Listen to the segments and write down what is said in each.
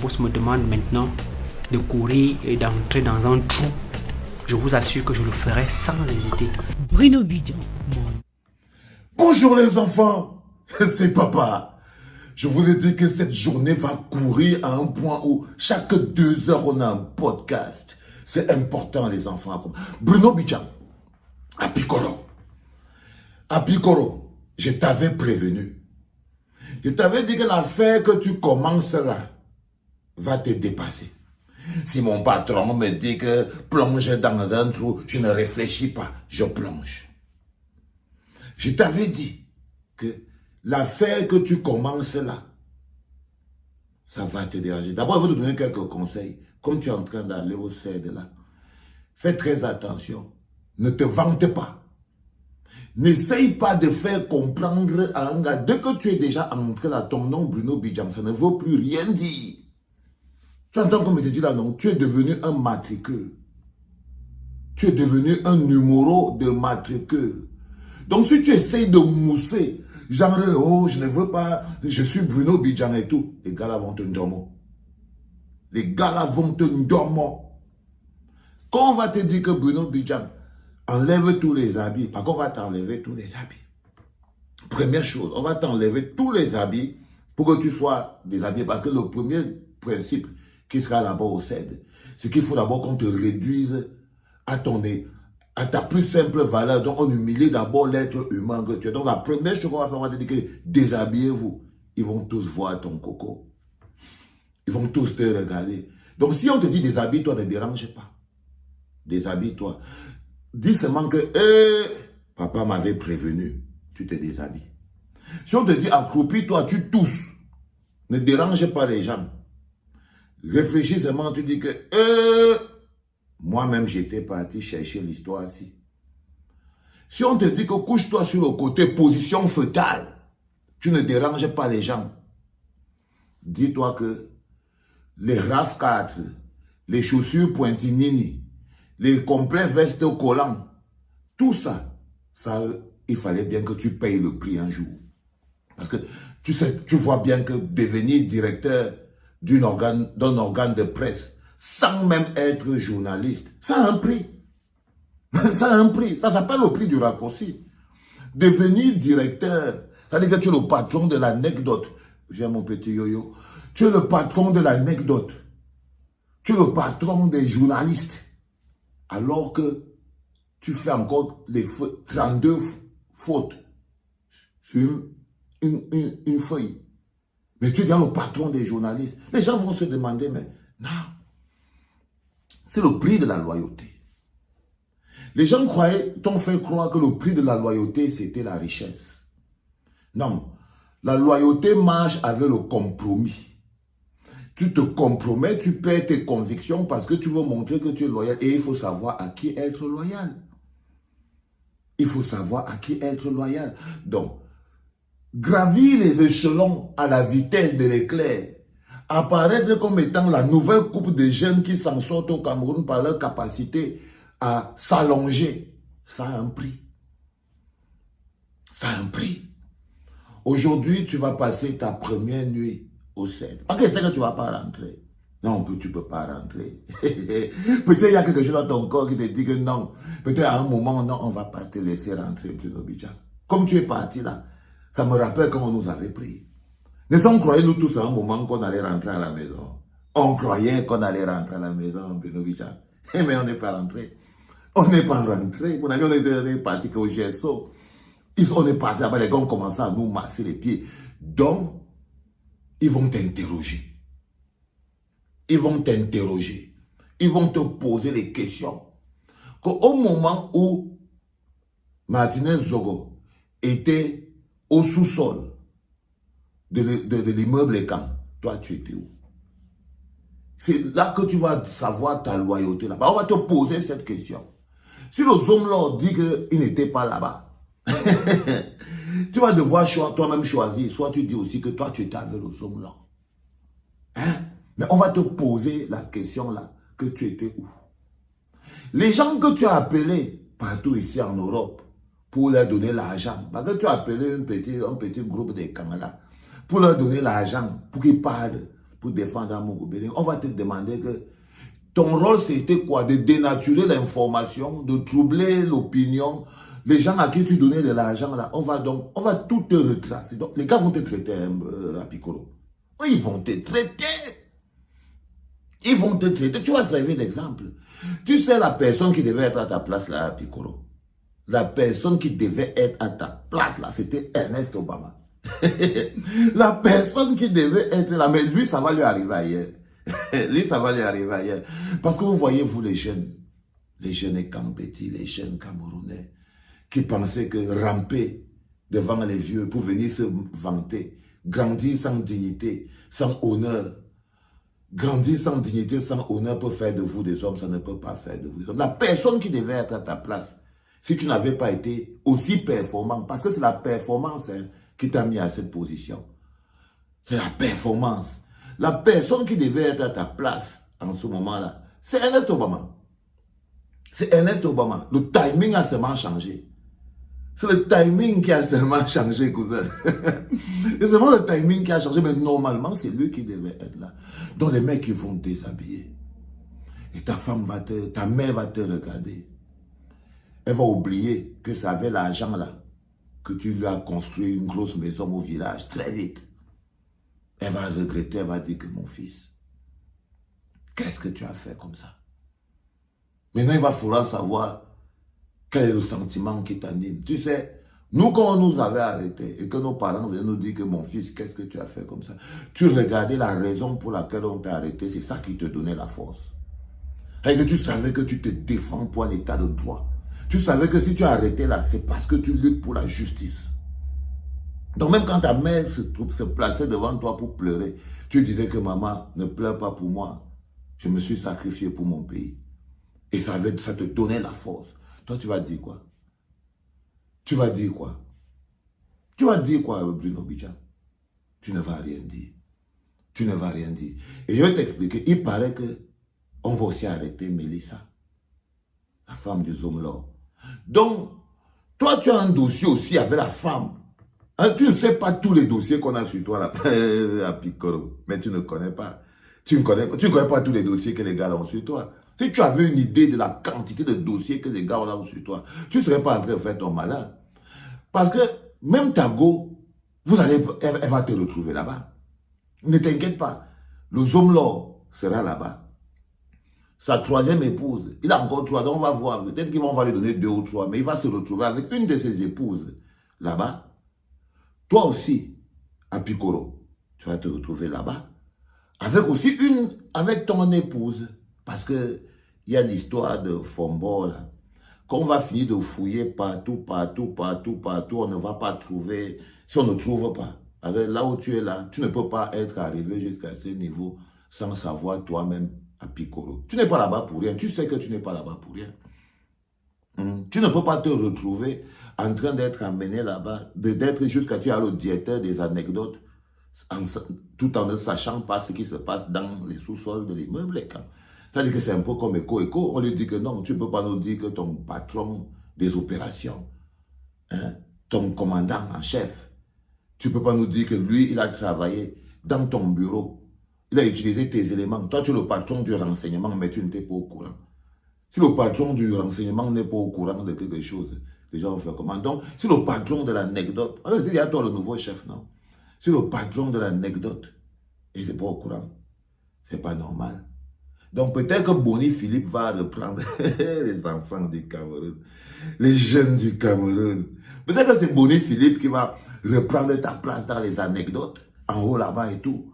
boss me demande maintenant de courir et d'entrer dans un trou, je vous assure que je le ferai sans hésiter. Bruno Bidjan. Bonjour les enfants, c'est papa. Je vous ai dit que cette journée va courir à un point où chaque 2 heures on a un podcast. C'est important les enfants. Bruno Bidjan, à Piccolo, je t'avais prévenu. Je t'avais dit que l'affaire que tu commences là va te dépasser. Si mon patron me dit que plonger dans un trou, je ne réfléchis pas, je plonge. Je t'avais dit que l'affaire que tu commences là, ça va te déranger. D'abord, je vais te donner quelques conseils. Comme tu es en train d'aller au CED là, fais très attention. Ne te vante pas. N'essaye pas de faire comprendre à un gars, dès que tu es déjà entré là, ton nom Bruno Bidjan, ça ne veut plus rien dire. Tu entends comme je te dis là, non? Tu es devenu un matricule. Tu es devenu un numéro de matricule. Donc si tu essayes de mousser, genre, oh, je ne veux pas, je suis Bruno Bidjan et tout, les gars là vont te dormir. Les gars là vont te dormir. Quand on va te dire que Bruno Bidjan, enlève tous les habits, parce qu'on va t'enlever tous les habits. Première chose, on va t'enlever tous les habits pour que tu sois déshabillé. Parce que le premier principe qui sera là-bas au CED, c'est qu'il faut d'abord qu'on te réduise à ta plus simple valeur. Donc on humilie d'abord l'être humain que tu es. Donc la première chose qu'on va faire, on va te dire que déshabillez-vous. Ils vont tous voir ton coco. Ils vont tous te regarder. Donc si on te dit déshabille-toi, ne dérange pas. Déshabille-toi. Dis seulement que papa m'avait prévenu, tu te déshabilles. Si on te dit accroupis-toi, tu tousses. Ne dérange pas les gens. Réfléchis seulement, tu dis que moi-même j'étais parti chercher l'histoire-ci. Si on te dit que couche-toi sur le côté position fœtale, tu ne déranges pas les gens. Dis-toi que les RAF 4, les chaussures pointinini, les complets vestes collants, tout ça, il fallait bien que tu payes le prix un jour. Parce que tu vois bien que devenir directeur d'un organe de presse, sans même être journaliste, ça a un prix. Ça a un prix. Ça s'appelle le prix du raccourci. Devenir directeur, ça veut dire que tu es le patron de l'anecdote. Viens mon petit yo-yo. Tu es le patron de l'anecdote. Tu es le patron des journalistes. Alors que tu fais encore les 32 fautes sur une feuille. Mais tu deviens le patron des journalistes. Les gens vont se demander, mais non. C'est le prix de la loyauté. Les gens t'ont fait croire que le prix de la loyauté, c'était la richesse. Non. La loyauté marche avec le compromis. Tu te compromets, tu perds tes convictions parce que tu veux montrer que tu es loyal. Et il faut savoir à qui être loyal. Il faut savoir à qui être loyal. Donc, gravir les échelons à la vitesse de l'éclair, apparaître comme étant la nouvelle coupe de jeunes qui s'en sortent au Cameroun par leur capacité à s'allonger, ça a un prix. Ça a un prix. Aujourd'hui, tu vas passer ta première nuit au CED. Ok, c'est que tu ne vas pas rentrer. Non, tu ne peux pas rentrer. Peut-être il y a quelque chose dans ton corps qui te dit que non. Peut-être à un moment, non, on ne va pas te laisser rentrer, Bruno Bidjan. Comme tu es parti là, ça me rappelle comment on nous avait pris. On croyait nous tous à un moment qu'on allait rentrer à la maison. On croyait qu'on allait rentrer à la maison, Bruno Bidjan. Mais on n'est pas rentré. On n'est pas rentré. Mon ami, on est parti au GSO. On est passé là-bas, les gars ont commencé à nous masser les pieds. Donc, ils vont t'interroger. Ils vont t'interroger. Ils vont te poser des questions. Qu'au moment où Martinez Zogo était au sous-sol de l'immeuble Ekan, toi tu étais où? C'est là que tu vas savoir ta loyauté là-bas. On va te poser cette question. Si le Zomlord dit qu'il n'était pas là-bas, tu vas devoir toi-même choisir. Soit tu dis aussi que toi tu étais avec le Zomlord. Hein? Mais on va te poser la question là, que tu étais où? Les gens que tu as appelés partout ici en Europe pour leur donner l'argent, parce que tu as appelé un petit groupe de Canada pour leur donner l'argent, pour qu'ils parlent pour défendre Amogo Belling, on va te demander que ton rôle, c'était quoi? De dénaturer l'information, de troubler l'opinion. Les gens à qui tu donnais de l'argent, là, on va tout te retracer. Donc, les gars vont te traiter à Piccolo. Ils vont te traiter. Ils vont te traiter. Tu vas servir d'exemple. Tu sais, la personne qui devait être à ta place, là, à Piccolo. La personne qui devait être à ta place, là, c'était Ernest Obama. La personne qui devait être là, mais lui, ça va lui arriver ailleurs. Lui, ça va lui arriver ailleurs. Parce que vous voyez, vous, les jeunes Campétis, les jeunes Camerounais, qui pensaient que ramper devant les vieux pour venir se vanter, grandir sans dignité, sans honneur, grandir sans dignité, sans honneur peut faire de vous des hommes, ça ne peut pas faire de vous des hommes. La personne qui devait être à ta place, si tu n'avais pas été aussi performant, parce que c'est la performance qui t'a mis à cette position. C'est la performance. La personne qui devait être à ta place en ce moment-là, c'est Ernest Obama. C'est Ernest Obama. Le timing a seulement changé. C'est le timing qui a seulement changé, cousin. C'est seulement le timing qui a changé, mais normalement, c'est lui qui devait être là. Donc les mecs, ils vont te déshabiller. Et ta mère va te regarder. Elle va oublier que ça avait l'argent là, que tu lui as construit une grosse maison au village, très vite. Elle va regretter, elle va dire que mon fils, qu'est-ce que tu as fait comme ça? Maintenant, il va falloir savoir quel est le sentiment qui t'anime. Tu sais, nous, quand on nous avait arrêtés et que nos parents venaient nous dire que mon fils, qu'est-ce que tu as fait comme ça? Tu regardais la raison pour laquelle on t'a arrêté, c'est ça qui te donnait la force. Et que tu savais que tu te défends pour un état de droit. Tu savais que si tu as arrêté là, c'est parce que tu luttes pour la justice. Donc même quand ta mère se plaçait devant toi pour pleurer, tu disais que maman, ne pleure pas pour moi. Je me suis sacrifié pour mon pays. Et ça te donnait la force. Toi, tu vas dire quoi? Tu vas dire quoi? Tu vas dire quoi, Bruno Bidjan? Tu ne vas rien dire. Tu ne vas rien dire. Et je vais t'expliquer. Il paraît que on va aussi arrêter Mélissa, la femme du Zomlor. Donc, toi, tu as un dossier aussi avec la femme. Hein, tu ne sais pas tous les dossiers qu'on a sur toi là, à Piccolo. Mais tu ne connais pas. Tu ne connais pas tous les dossiers que les gars ont sur toi. Si tu avais une idée de la quantité de dossiers que les gars ont sur toi, tu ne serais pas en train de faire ton malin. Parce que même Tago, elle va te retrouver là-bas. Ne t'inquiète pas. Le Zomlor sera là-bas. Sa troisième épouse, il a encore 3, donc on va voir. Peut-être qu'ils vont lui donner 2 ou 3, mais il va se retrouver avec une de ses épouses là-bas. Toi aussi, à Piccolo, tu vas te retrouver là-bas. Avec ton épouse. Parce que il y a l'histoire de Fombo là. Qu'on va finir de fouiller partout, on ne va pas trouver. Si on ne trouve pas, là où tu es là, tu ne peux pas être arrivé jusqu'à ce niveau sans savoir toi-même à Piccolo. Tu n'es pas là-bas pour rien. Tu sais que tu n'es pas là-bas pour rien. Tu ne peux pas te retrouver en train d'être amené là-bas, d'être jusqu'à tu as le directeur des anecdotes, tout en ne sachant pas ce qui se passe dans les sous-sols de l'immeuble. C'est-à-dire que c'est un peu comme Echo. On lui dit que non, tu ne peux pas nous dire que ton patron des opérations, hein, ton commandant en chef, tu ne peux pas nous dire que lui, il a travaillé dans ton bureau. Il a utilisé tes éléments. Toi, tu es le patron du renseignement, mais tu n'étais pas au courant. Si le patron du renseignement n'est pas au courant de quelque chose, les gens vont faire comment? Donc, si le patron de l'anecdote, il y a toi le nouveau chef, non? Si le patron de l'anecdote n'est pas au courant, c'est pas normal. Donc, peut-être que Boni Philippe va reprendre les enfants du Cameroun, les jeunes du Cameroun. Peut-être que c'est Boni Philippe qui va reprendre ta place dans les anecdotes, en haut là-bas et tout.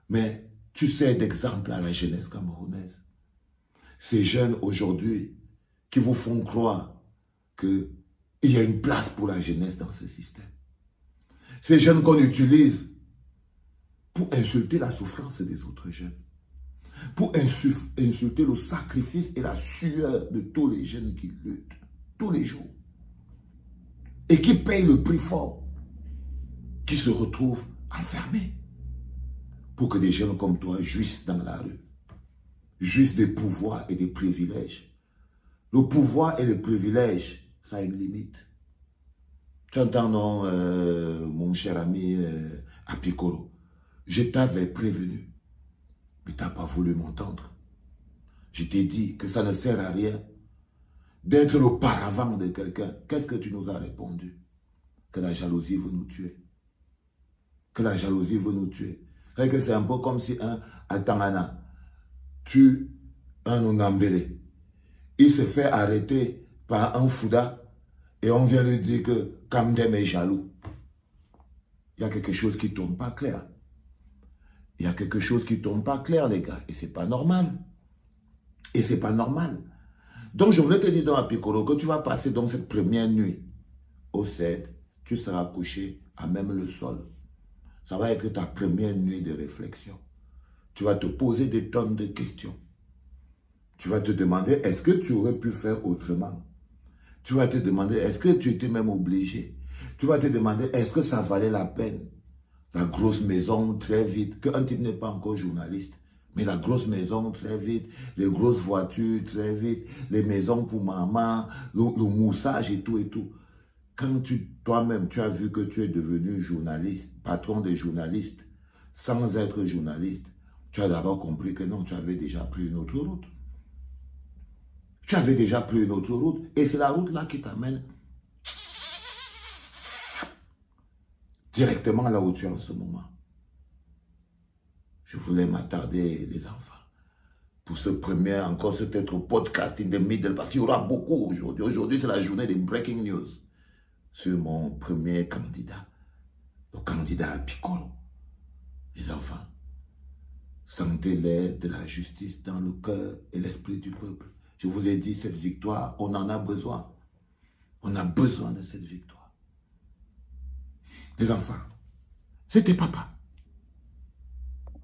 Mais tu sais d'exemple à la jeunesse camerounaise. Ces jeunes aujourd'hui qui vous font croire qu'il y a une place pour la jeunesse dans ce système. Ces jeunes qu'on utilise pour insulter la souffrance des autres jeunes. Pour insulter le sacrifice et la sueur de tous les jeunes qui luttent tous les jours. Et qui payent le prix fort. Qui se retrouvent enfermés. Pour que des jeunes comme toi jouissent dans la rue. Jouissent des pouvoirs et des privilèges. Le pouvoir et les privilèges, ça a une limite. Tu entends, non, mon cher ami à Piccolo, je t'avais prévenu. Mais tu n'as pas voulu m'entendre. Je t'ai dit que ça ne sert à rien d'être le paravent de quelqu'un. Qu'est-ce que tu nous as répondu? Que la jalousie veut nous tuer. Que la jalousie veut nous tuer. C'est un peu comme si un Tangana tue un Ongambele. Il se fait arrêter par un Fouda et on vient lui dire que Kamdem est jaloux. Il y a quelque chose qui ne tombe pas clair. Il y a quelque chose qui ne tombe pas clair, les gars. Et c'est pas normal. Et c'est pas normal. Donc, je voulais te dire dans Apicolo que tu vas passer donc cette première nuit au CED. Tu seras couché à même le sol. Ça va être ta première nuit de réflexion. Tu vas te poser des tonnes de questions. Tu vas te demander, est-ce que tu aurais pu faire autrement? Tu vas te demander, est-ce que tu étais même obligé? Tu vas te demander, est-ce que ça valait la peine? La grosse maison, très vite, qu'un type n'est pas encore journaliste, mais la grosse maison, très vite, les grosses voitures, très vite, les maisons pour maman, le moussage et tout et tout. Quand toi-même, tu as vu que tu es devenu journaliste, patron des journalistes, sans être journaliste, tu as d'abord compris que non, tu avais déjà pris une autre route. Tu avais déjà pris une autre route. Et c'est la route-là qui t'amène directement là où tu es en ce moment. Je voulais m'attarder, les enfants, pour ce premier, encore cet être podcast in the middle, parce qu'il y aura beaucoup aujourd'hui. Aujourd'hui, c'est la journée des breaking news sur mon premier candidat, le candidat à Piccolo. Les enfants, sentez l'aide de la justice dans le cœur et l'esprit du peuple. Je vous ai dit, cette victoire, on en a besoin. On a besoin de cette victoire. Les enfants, c'était papa.